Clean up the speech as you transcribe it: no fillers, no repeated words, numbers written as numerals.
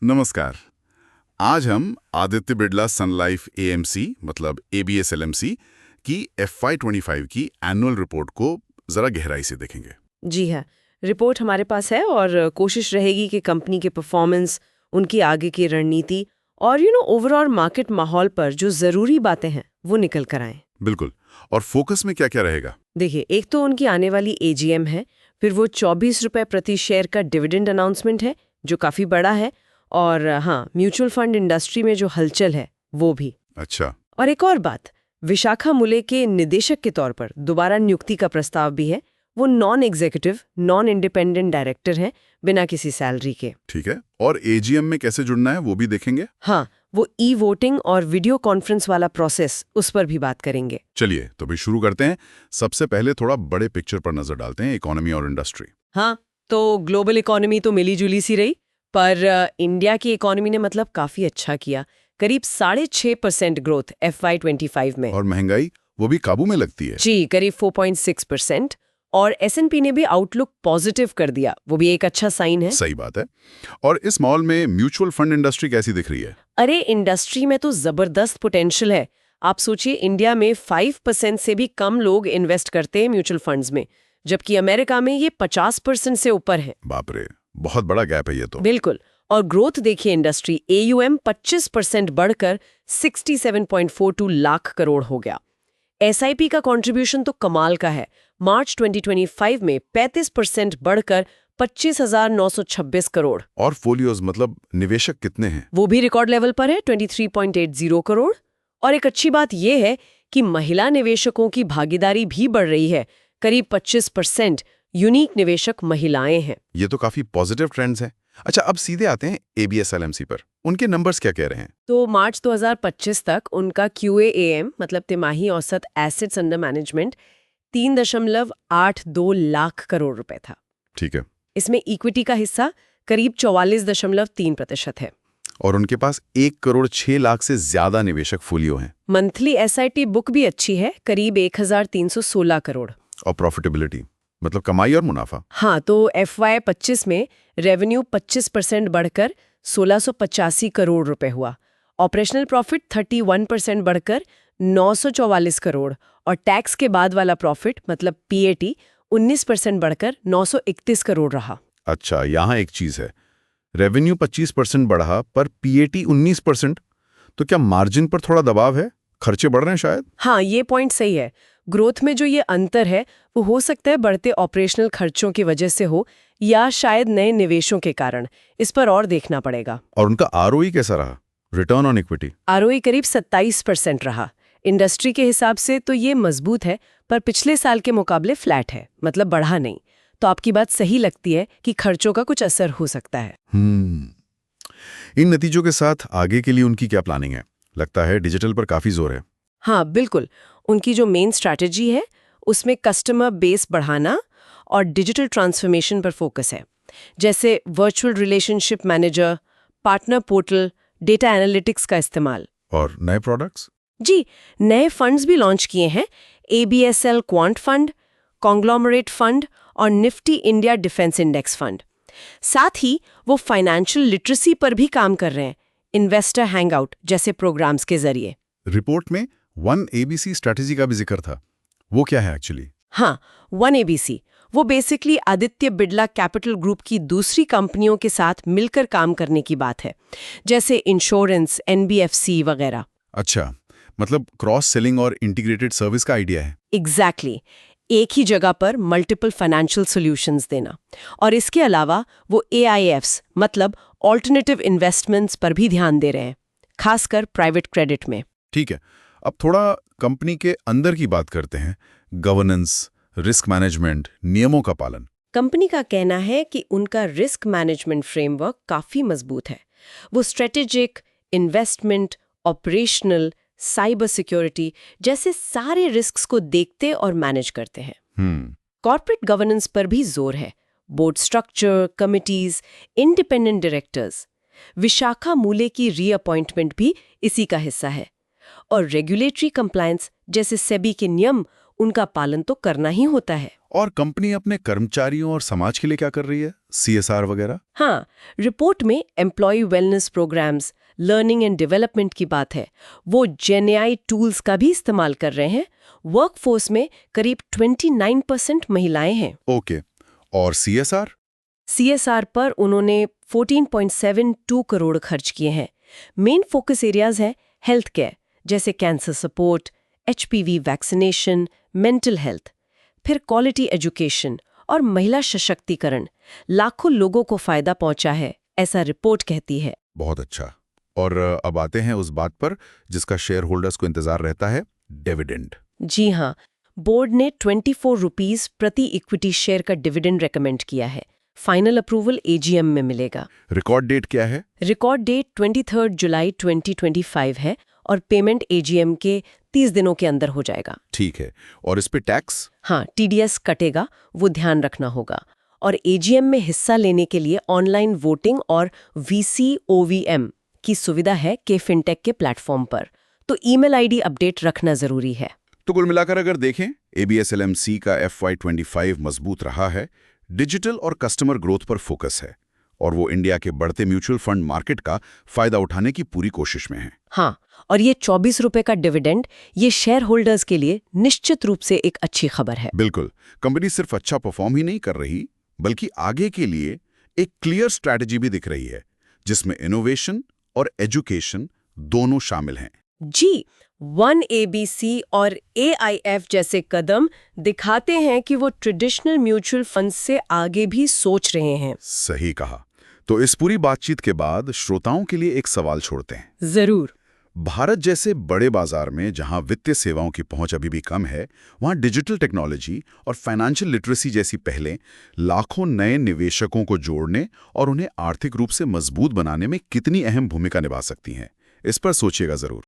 नमस्कार। आज हम आदित्य बिड़ला सन लाइफ एएमसी मतलब एबीएस एलएमसी की FY25 की एनुअल रिपोर्ट को जरा गहराई से देखेंगे। जी हाँ, रिपोर्ट हमारे पास है और कोशिश रहेगी कि कंपनी के परफॉर्मेंस, उनकी आगे की रणनीति और ओवरऑल मार्केट माहौल पर जो जरूरी बातें हैं वो निकल कर आएं। बिल्कुल। और फोकस में क्या क्या रहेगा? देखिए, एक तो उनकी आने वाली एजीएम है, फिर वो 24 रुपए प्रति शेयर का डिविडेंड अनाउंसमेंट है जो काफी बड़ा है, और हाँ, म्यूचुअल फंड इंडस्ट्री में जो हलचल है वो भी। अच्छा। और एक और बात, विशाखा मुले के निदेशक के तौर पर दोबारा नियुक्ति का प्रस्ताव भी है। वो non executive, non independent director हैं, बिना किसी सैलरी के। ठीक है। और एजीएम में कैसे जुड़ना है वो भी देखेंगे। हाँ, वो ई वोटिंग और वीडियो कॉन्फ्रेंस वाला प्रोसेस, उस पर भी बात करेंगे। चलिए तो भी शुरू करते हैं। सबसे पहले थोड़ा बड़े पिक्चर पर नजर डालते हैं, इकोनॉमी और इंडस्ट्री। हाँ, तो ग्लोबल इकोनॉमी तो मिली जुली सी रही, पर इंडिया की इकोनॉमी ने मतलब काफी अच्छा किया, करीब 6.5% ग्रोथ FY25 में। और महंगाई वो भी काबू में लगती है। जी, करीब 4.6%। और S&P ने भी आउटलुक पॉजिटिव कर दिया, वो भी एक अच्छा साइन है। सही बात है। और इस मॉल में म्यूचुअल फंड इंडस्ट्री कैसी दिख रही है? अरे, इंडस्ट्री में तो जबरदस्त पोटेंशियल है। आप सोचिए, इंडिया में 5% से भी कम लोग इन्वेस्ट करते हैं म्यूचुअल फंड्स में, जबकि अमेरिका में ये 50% से ऊपर है। बाप रे, बहुत बड़ा गैप है ये तो। बिल्कुल। और ग्रोथ देखिए, इंडस्ट्री AUM 25% बढ़कर 67.42 लाख करोड़ हो गया। SIP का कंट्रीब्यूशन तो कमाल का है, मार्च 2025 में 35% बढ़कर 25,926 करोड़। और फोलियोज मतलब निवेशक कितने हैं? वो भी रिकॉर्ड लेवल पर है, 23.80 करोड़। और एक अच्छी बात यह है कि महिला निवेशकों की भागीदारी भी बढ़ रही है, करीब 25% यूनिक निवेशक महिलाएं हैं। ये तो काफी पॉजिटिव ट्रेंड्स हैं। अच्छा, अब सीधे आते हैं एबीएस एलएमसी पर। उनके नंबर्स क्या कह रहे हैं? तो मार्च 2025 तक उनका QAAM मतलब तिमाही औसत assets under management 3.82 lakh crore रुपए था। ठीक है। इसमें इक्विटी का हिस्सा करीब 44.3% है। और उनके पास 1.6 करोड़ से ज्यादा निवेशक फोलियो हैं। मंथली SIT बुक भी अच्छी है, करीब 1,316 करोड़। और प्रॉफिटेबिलिटी मतलब कमाई और मुनाफा? हाँ, तो FY25 में रेवेन्यू 25% बढ़कर 1,685 करोड़ रुपए हुआ। ऑपरेशनल प्रॉफिट 31% बढ़कर 944 करोड़, और टैक्स के बाद वाला प्रॉफिट मतलब PAT 19% बढ़कर 931 करोड़ रहा। अच्छा, यहाँ एक चीज है, रेवेन्यू 25% बढ़ा पर PAT 19%, तो क्या मार्जिन पर थोड़ा दबाव है? खर्चे बढ़ रहे हैं शायद? हाँ, ये पॉइंट सही है। ग्रोथ में जो ये अंतर है वो हो सकता है बढ़ते ऑपरेशनल खर्चों की वजह से हो, या शायद नए निवेशों के कारण। इस पर और देखना पड़ेगा। और उनका ROE कैसा रहा, रिटर्न ऑन इक्विटी? ROE करीब 27% रहा। इंडस्ट्री के हिसाब से तो ये मजबूत है, पर पिछले साल के मुकाबले फ्लैट है, मतलब बढ़ा नहीं। तो आपकी बात सही लगती है कि खर्चों का कुछ असर हो सकता है। इन नतीजों के साथ आगे के लिए उनकी क्या प्लानिंग है? लगता है डिजिटल पर काफी जोर है। हाँ, बिल्कुल। उनकी जो मेन स्ट्रैटेजी है उसमें कस्टमर बेस बढ़ाना और डिजिटल ट्रांसफॉर्मेशन पर फोकस है, जैसे virtual relationship manager, partner portal, data analytics का इस्तेमाल। और नए प्रोडक्ट्स? जी, नए फंड्स भी लॉन्च किए हैं, ABSL quant fund, conglomerate fund और Nifty India defence index fund. साथ ही वो फाइनेंशियल लिटरेसी पर भी काम कर रहे हैं, इन्वेस्टर हैंगआउट जैसे प्रोग्राम्स के जरिए। रिपोर्ट में 1ABC स्ट्रैटेजी का भी जिक्र था, वो क्या है एक्चुअली? हाँ, 1ABC वो basically Aditya Birla capital group की दूसरी कंपनियों के साथ मिलकर काम करने की बात है, जैसे इंश्योरेंस, NBFC वगैरह। अच्छा, मतलब क्रॉस सेलिंग और इंटीग्रेटेड सर्विस का आइडिया है। एग्जैक्टली, एक ही जगह पर मल्टीपल फाइनेंशियल सॉल्यूशंस देना। और इसके अलावा वो AIFs मतलब ऑल्टरनेटिव इन्वेस्टमेंट्स पर भी ध्यान दे रहे हैं, खासकर प्राइवेट क्रेडिट में। ठीक है, अब थोड़ा कंपनी के अंदर की बात करते हैं। गवर्नेंस, रिस्क मैनेजमेंट, नियमों का पालन। कंपनी का कहना है कि उनका रिस्क मैनेजमेंट फ्रेमवर्क काफी मजबूत है। वो strategic, investment, operational, cyber security जैसे सारे रिस्क्स को देखते और मैनेज करते हैं। कॉर्पोरेट गवर्नेंस पर भी जोर है, board structure, committees, independent directors. Vishakha मूले की रीअपॉइंटमेंट भी इसी का हिस्सा है। और रेगुलेटरी कंप्लायंस जैसे सेबी के नियम, उनका पालन तो करना ही होता है। और कंपनी अपने कर्मचारियों और समाज के लिए क्या कर रही है, CSR वगैरह? हाँ, रिपोर्ट में employ wellness programmes, learning and development की बात है। वो जेनएआई टूल्स का भी इस्तेमाल कर रहे हैं। वर्कफोर्स में करीब 29% महिलाएं हैं। ओके, और CSR? CSR पर उन्होंने 14.72 करोड़ खर्च किए हैं। मेन फोकस एरियाज है हेल्थ केयर, जैसे cancer support, HPV vaccination, mental health, फिर क्वालिटी एजुकेशन और महिला सशक्तिकरण। लाखों लोगों को फायदा पहुंचा है, ऐसा रिपोर्ट कहती है। बहुत अच्छा। और अब आते हैं उस बात पर जिसका शेयर होल्डर्स को इंतजार रहता है, डिविडेंड। जी हाँ, बोर्ड ने 24 रुपीस प्रति इक्विटी शेयर का डिविडेंड रेकमेंड किया है। फाइनल अप्रूवल AGM में मिलेगा। रिकॉर्ड डेट क्या है? रिकॉर्ड डेट 23 जुलाई 2025 है और पेमेंट AGM के 30 दिनों के अंदर हो जाएगा। ठीक है। और इस पे टैक्स? हाँ, TDS कटेगा, वो ध्यान रखना होगा। और AGM में हिस्सा लेने के लिए ऑनलाइन वोटिंग और VCOVM की सुविधा है K-Fintech के प्लेटफॉर्म पर। तो ईमेल ID अपडेट रखना जरूरी है। तो कुल मिलाकर अगर देखें, ABS LMC का FY25 मजबूत रहा है, डिजिटल और कस्टमर ग्रोथ पर फोकस है, और वो इंडिया के बढ़ते म्यूचुअल फंड मार्केट का फायदा उठाने की पूरी कोशिश में है। हाँ, और ये 24 रुपए का डिविडेंड, ये शेयर होल्डर्स के लिए निश्चित रूप से एक अच्छी खबर है। बिल्कुल, कंपनी सिर्फ अच्छा परफॉर्म ही नहीं कर रही, बल्कि आगे के लिए एक क्लियर स्ट्रैटेजी भी दिख रही है, जिसमें इनोवेशन और एजुकेशन दोनों शामिल हैं। जी, 1ABC और AIF जैसे कदम दिखाते हैं कि वो ट्रेडिशनल म्यूचुअल फंड से आगे भी सोच रहे हैं। सही कहा। तो इस पूरी बातचीत के बाद श्रोताओं के लिए एक सवाल छोड़ते हैं। जरूर। भारत जैसे बड़े बाजार में जहां वित्तीय सेवाओं की पहुंच अभी भी कम है, वहां डिजिटल टेक्नोलॉजी और फाइनेंशियल लिटरेसी जैसी पहलें लाखों नए निवेशकों को जोड़ने और उन्हें आर्थिक रूप से मजबूत बनाने में कितनी अहम भूमिका निभा सकती हैं। इस पर सोचिएगा जरूर।